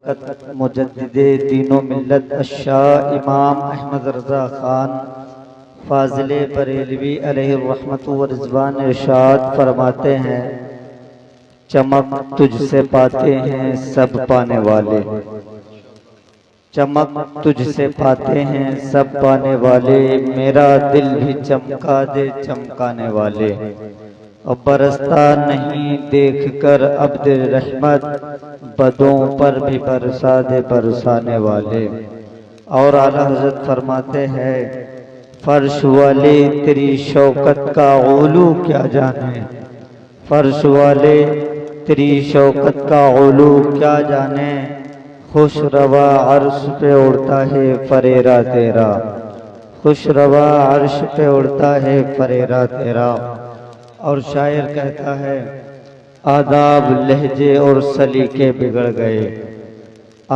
مجدد دین و ملت الشاہ امام احمد رضا خان فاضل بریلوی علیہ الرحمت و رضوان ارشاد فرماتے ہیں، چمک تجھ سے پاتے ہیں سب پانے والے، چمک تجھ سے پاتے ہیں سب پانے والے، میرا دل بھی چمکا دے چمکانے والے، اور برستا نہیں دیکھ کر عبد رحمت، بدوں پر بھی برسا دے برسانے والے۔ اور اعلیٰ حضرت فرماتے ہیں، فرش والے تیری شوکت کا علو کیا جانے، فرش والے تیری شوکت کا علو کیا جانے، خوش روا عرش پہ اڑتا ہے فریرہ تیرا، خوش روا عرش پہ اڑتا ہے فریرہ تیرا۔ اور شاعر کہتا ہے، آداب لہجے اور سلیقے بگڑ گئے،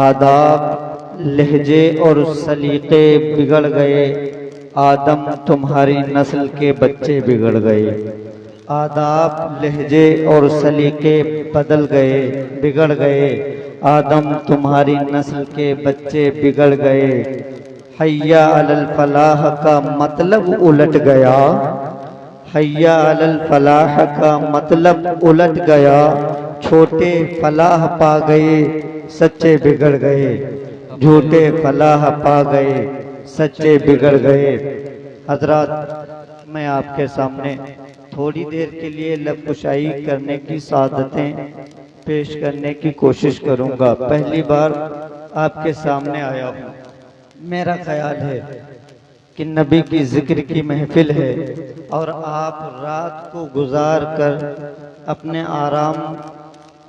آداب لہجے اور سلیقے بگڑ گئے، آدم تمہاری نسل کے بچے بگڑ گئے، آداب لہجے اور سلیقے بدل گئے بگڑ گئے، آدم تمہاری نسل کے بچے بگڑ گئے، حیا علی الفلاح کا مطلب الٹ گیا، حیا علی الفلاح کا مطلب الٹ گیا، چھوٹے فلاح پا گئے سچے بگڑ گئے، جھوٹے فلاح پا گئے سچے بگڑ گئے۔ حضرات، میں آپ کے سامنے تھوڑی دیر کے لیے لب کشائی کرنے کی سعادتیں پیش کرنے کی کوشش کروں گا۔ پہلی بار آپ کے سامنے آیا ہوں، میرا خیال ہے کہ نبی کی ذکر کی محفل ہے، اور آپ رات کو گزار کر اپنے آرام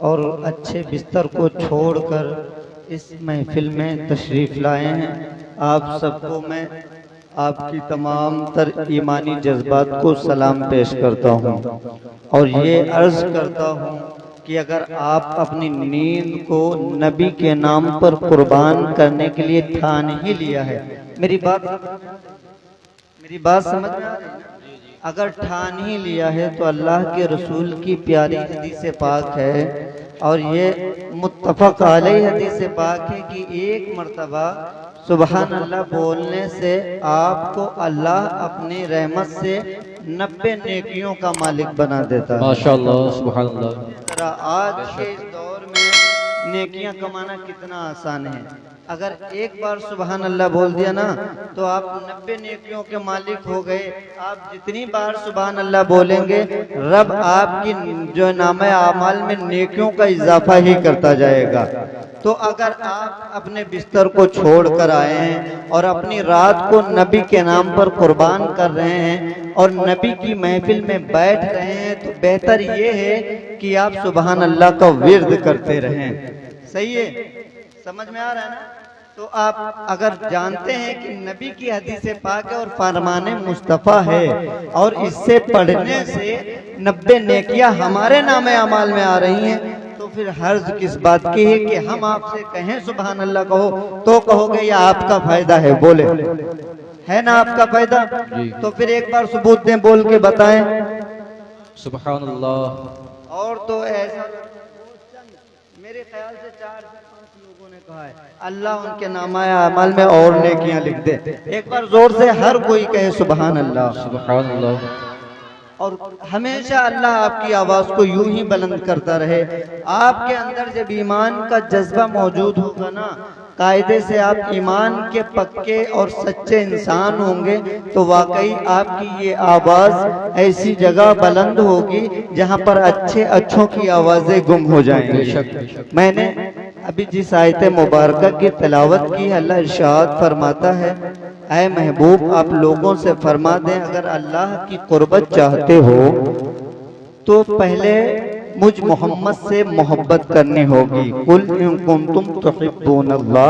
اور اچھے بستر کو چھوڑ کر اس محفل میں تشریف لائے ہیں۔ آپ سب کو میں آپ کی تمام تر ایمانی جذبات کو سلام پیش کرتا ہوں، اور یہ عرض کرتا ہوں کہ اگر آپ اپنی نیند کو نبی کے نام پر قربان کرنے کے لیے ٹھان ہی لیا ہے، میری بات سمجھ میں آ رہی ہے؟ اگر ٹھان ہی لیا ہے تو اللہ کے رسول کی پیاری حدیث پاک ہے، اور یہ متفق علیہ حدیث پاک ہے کہ ایک مرتبہ سبحان اللہ بولنے سے آپ کو اللہ اپنی رحمت سے 90 نیکیوں کا مالک بنا دیتا ہے۔ ماشاءاللہ، سبحان اللہ۔ آج کے اس دور میں نیکیاں کمانا کتنا آسان ہے، اگر ایک بار سبحان اللہ بول دیا نا تو آپ 90 نیکیوں کے مالک ہو گئے۔ آپ جتنی بار سبحان اللہ بولیں گے، رب آپ کی جو نامہ اعمال میں نیکیوں کا اضافہ ہی کرتا جائے گا۔ تو اگر آپ اپنے بستر کو چھوڑ کر آئے ہیں اور اپنی رات کو نبی کے نام پر قربان کر رہے ہیں اور نبی کی محفل میں بیٹھ رہے ہیں، تو بہتر یہ ہے کہ آپ سبحان اللہ کا ورد کرتے رہیں۔ صحیح ہے؟ سمجھ میں آ رہا ہے نا؟ تو آپ اگر جانتے ہیں کہ نبی کی حدیث پاک ہے اور فرمان مصطفیٰ ہے، اور اس سے پڑھنے سے 90 نیکیاں ہمارے نام اعمال میں آ رہی ہیں، تو پھر حرج کس بات کی ہے کہ ہم آپ سے کہیں سبحان اللہ کہو، تو کہو گے یہ آپ کا فائدہ ہے، بولے ہے نا آپ کا فائدہ؟ تو پھر ایک بار ثبوت دیں، بول کے بتائیں سبحان اللہ۔ اور تو ایسا میرے خیال سے 4-5 لوگوں نے کہا ہے اللہ ان کے نامہ اعمال میں اور نیکیاں لکھ دے۔ ایک بار زور سے ہر کوئی کہے سبحان اللہ، سبحان اللہ۔ اور ہمیشہ اللہ آپ کی آواز کو یوں ہی بلند کرتا رہے۔ آپ کے اندر جب ایمان کا جذبہ موجود ہوگا نا، قاعدے سے آپ ایمان کے پکے اور سچے انسان ہوں گے، تو واقعی آپ کی یہ آواز ایسی جگہ بلند ہوگی جہاں پر اچھوں کی آوازیں گم ہو جائیں گی۔ میں نے ابھی جس آیت مبارکہ کی تلاوت کی، اللہ ارشاد فرماتا ہے، اے محبوب آپ لوگوں سے فرما دیں اگر اللہ کی قربت چاہتے ہو تو پہلے مجھ محمد سے محبت کرنی ہوگی۔ قُلْ إِن كُنْتُمْ تُحِبُّونَ اللَّهَ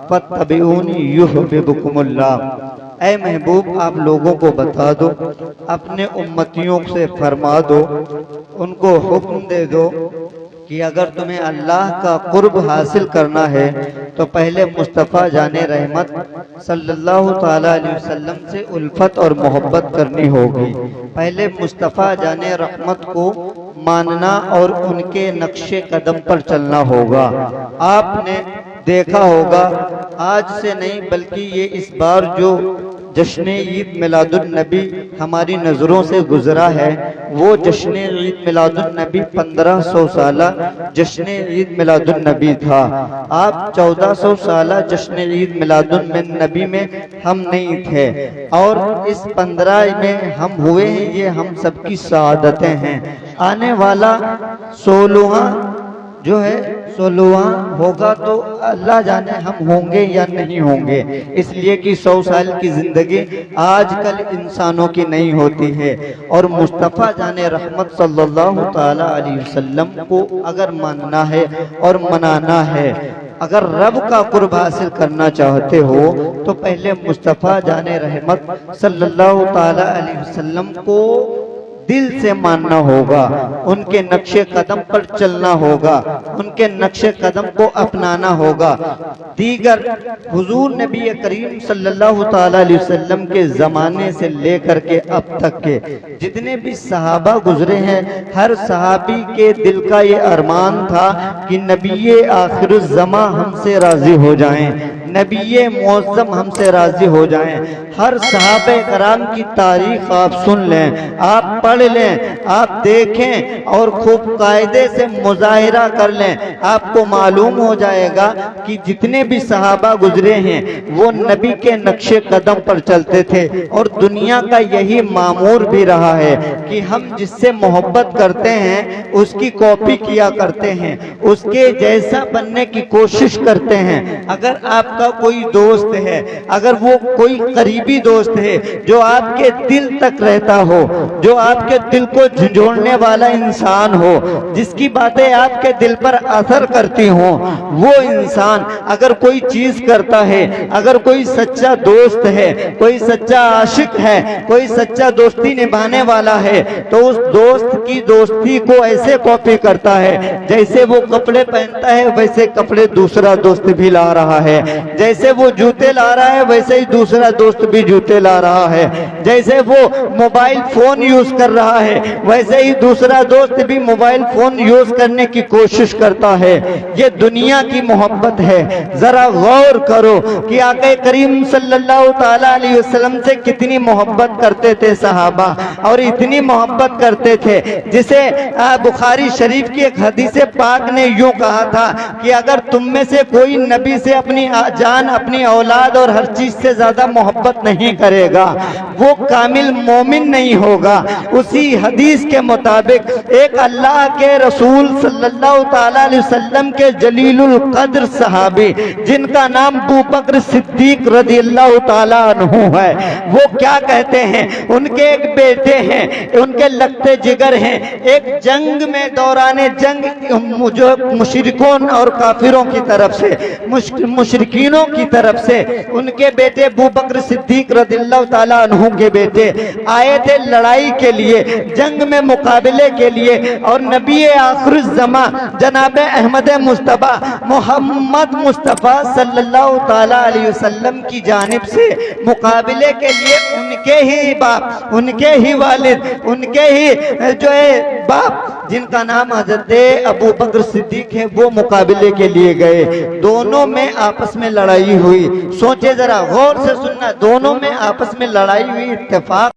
فَاتَّبِعُونِي يُحْبِبْكُمُ اللَّهُ۔ اے محبوب آپ لوگوں کو بتا دو، اپنے امتیوں سے فرما دو، ان کو حکم دے دو کہ اگر تمہیں اللہ کا قرب حاصل کرنا ہے تو پہلے مصطفیٰ جان رحمت صلی اللہ تعالیٰ علیہ وسلم سے الفت اور محبت کرنی ہوگی۔ پہلے مصطفیٰ جان رحمت کو ماننا اور ان کے نقش قدم پر چلنا ہوگا۔ آپ نے دیکھا ہوگا آج سے نہیں بلکہ یہ اس بار جو جشن عید میلاد النبی ہماری نظروں سے گزرا ہے، وہ جشن عید میلاد النبی 1500 سالہ جشن عید میلاد النبی تھا۔ آپ 1400 سالہ جشن عید میلاد النبی میں ہم نہیں تھے، اور اس 15 میں ہم ہوئے ہیں، یہ ہم سب کی سعادتیں ہیں۔ آنے والا 16واں جو ہے 16واں ہوگا تو اللہ جانے ہم ہوں گے یا نہیں ہوں گے، اس لیے کہ 100 سال کی زندگی آج کل انسانوں کی نہیں ہوتی ہے۔ اور مصطفیٰ جان رحمت صلی اللہ تعالی علیہ وسلم کو اگر ماننا ہے اور منانا ہے، اگر رب کا قرب حاصل کرنا چاہتے ہو تو پہلے مصطفیٰ جان رحمت صلی اللہ تعالی علیہ وسلم کو دل سے ماننا ہوگا، ان کے نقش قدم پر چلنا ہوگا، ان کے نقش قدم کو اپنانا ہوگا۔ دیگر حضور نبی کریم صلی اللہ تعالی علیہ وسلم کے زمانے سے لے کر کے اب تک کے جتنے بھی صحابہ گزرے ہیں، ہر صحابی کے دل کا یہ ارمان تھا کہ نبی آخر الزماں ہم سے راضی ہو جائیں، نبی معظم ہم سے راضی ہو جائیں۔ ہر صحابہ کرام کی تاریخ آپ سن لیں، آپ پڑھ لیں، آپ دیکھیں اور خوب قاعدے سے مظاہرہ کر لیں، آپ کو معلوم ہو جائے گا کہ جتنے بھی صحابہ گزرے ہیں وہ نبی کے نقش قدم پر چلتے تھے۔ اور دنیا کا یہی معمور بھی رہا ہے کہ ہم جس سے محبت کرتے ہیں اس کی کاپی کیا کرتے ہیں، اس کے جیسا بننے کی کوشش کرتے ہیں۔ اگر آپ کا کوئی دوست ہے، اگر وہ کوئی قریبی دوست ہے جو آپ کے دل تک رہتا ہو، جو آپ کے دل کو جھنجھوڑنے والا انسان ہو، جس کی باتیں آپ کے دل پر اثر کرتی ہوں، وہ انسان اگر کوئی چیز کرتا ہے، اگر کوئی سچا دوست ہے، کوئی سچا عاشق ہے، کوئی سچا دوستی نبھانے والا ہے، تو اس دوست کی دوستی کو ایسے کاپی کرتا ہے جیسے وہ کپڑے پہنتا ہے ویسے کپڑے دوسرا دوست بھی لا رہا ہے، جیسے وہ جوتے لا رہا ہے ویسے ہی دوسرا دوست بھی جوتے لا رہا ہے، جیسے وہ موبائل فون یوز کر رہا ہے ویسے ہی دوسرا دوست بھی موبائل فون یوز کرنے کی کوشش کرتا ہے۔ یہ دنیا کی محبت ہے۔ ذرا غور کرو کہ آقا کریم صلی اللہ تعالی علیہ وسلم سے کتنی محبت کرتے تھے صحابہ، اور اتنی محبت کرتے تھے جسے بخاری شریف کی ایک حدیث پاک نے یوں کہا تھا کہ اگر تم میں سے کوئی نبی سے اپنی جان، اپنی اولاد اور ہر چیز سے زیادہ محبت نہیں کرے گا وہ کامل مومن نہیں ہوگا۔ اسی حدیث کے مطابق ایک اللہ کے رسول صلی اللہ تعالی علیہ وسلم کے جلیل القدر صحابی جن کا نام ابو بکر صدیق رضی اللہ تعالی عنہ ہے، وہ کیا کہتے ہیں؟ ان کے ایک بیٹے ہیں، ان کے لگتے جگر ہیں، ایک جنگ میں دوران جنگ جو مشرکوں اور کافروں کی طرف سے، مشرکینوں کی طرف سے ان کے بیٹے ابو بکر صدیق رضی اللہ تعالی عنہ کے بیٹے آئے تھے لڑائی کے لیے، جنگ میں مقابلے کے لیے، اور نبی آخر الزماں جناب احمد مصطفیٰ محمد مصطفیٰ صلی اللہ تعالی علیہ وسلم کی جانب سے مقابلے کے لیے ان کے ہی باپ، ان کے ہی والد، ان کے ہی جو ہے باپ جن کا نام حضرت ابو بکر صدیق ہے وہ مقابلے کے لیے گئے۔ دونوں میں آپس میں لڑائی ہوئی۔ سوچے ذرا، غور سے سننا، دونوں میں آپس میں لڑائی ہوئی، اتفاق